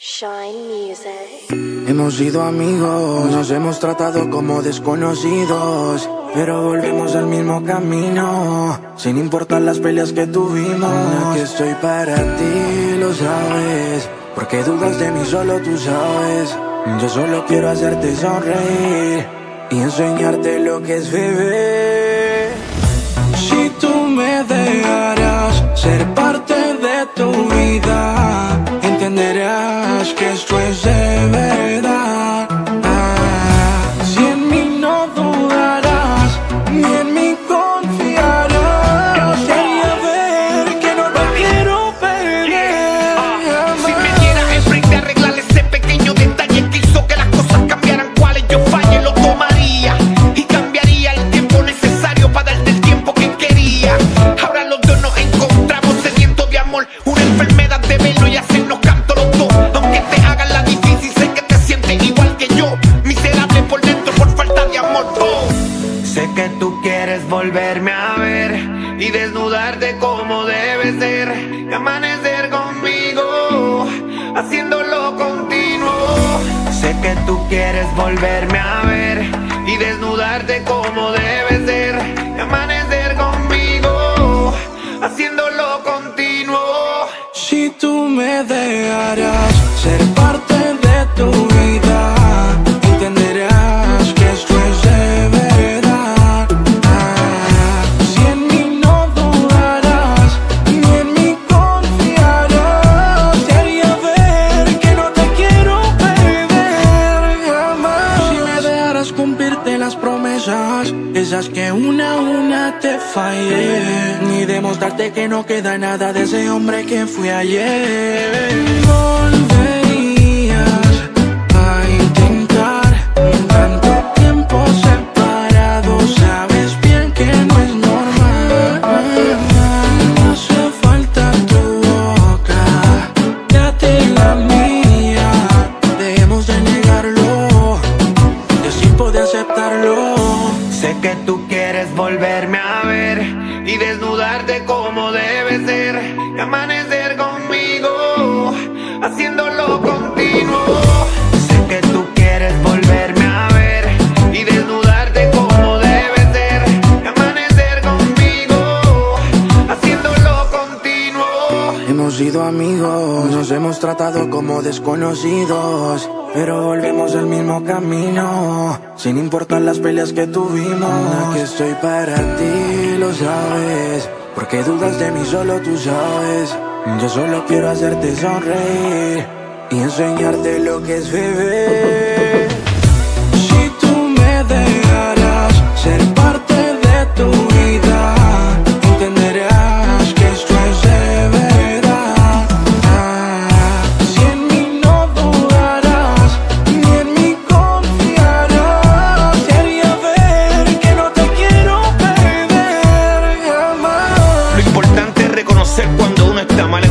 Shine Music. Hemos sido amigos, nos hemos tratado como desconocidos, pero volvemos al mismo camino, sin importar las peleas que tuvimos. Aquí estoy para ti, lo sabes, porque dudas de mí solo tú sabes. Yo solo quiero hacerte sonreír y enseñarte lo que es vivir. Si tú me dejaras ser parte de tu vida, entenderás que esto es de verdad. Si en mí no dudarás, ni en mí confiarás, te haría ver que no te quiero perder. Si me diera el break de arreglar ese pequeño detalle que hizo que las cosas cambiaran, cuales yo falle, lo tomaría y cambiaría el tiempo necesario para darte el tiempo que quería. Ahora los dos nos encontramos sedientos de amor, una enfermedad de verlo y hacernos canto los dos. Aunque te hagan la difícil, sé que te sientes igual que yo, miserable por dentro por falta de amor. Sé que tú quieres volverme a ver y desnudarte como debe ser, y amanecer conmigo, haciéndolo continuo. Sé que tú quieres volverme a ver y desnudarte como debe ser, y amanecer conmigo, haciéndolo continuo. Si tú me dejaras ser parte de tu vida, entenderás que esto es de verdad. Si en mí no dudarás, ni en mí confiarás, te haría ver que no te quiero perder jamás. Si me dejaras cumplirte las promesas, esas que una a una te fallé, ni demostrarte que no queda nada de ese hombre que fui ayer. Volverías a intentar tanto tiempo separado, sabes bien que no es normal. No hace falta tu boca, date la mía, dejemos de negarlo y así poder aceptarlo. Sé que tú quieres volverme a ver y desnudarte como debe ser, y amanecer conmigo, haciéndolo continuo. Sé que tú quieres volverme a ver y desnudarte como debe ser, y amanecer conmigo, haciéndolo continuo. Hemos sido amigos, nos hemos tratado como desconocidos, pero volvemos al mismo camino, sin importar las peleas que tuvimos. Aquí estoy para ti, lo sabes, porque dudas de mí solo tú sabes. Yo solo quiero hacerte sonreír y enseñarte lo que es vivir. Si tú me dejaras ser parte de tu vida, entenderás que esto es de verdad. Si en mí no dudarás, ni en mí confiarás, te haría ver que no te quiero perder jamás. Lo importante es reconocer cuando uno está mal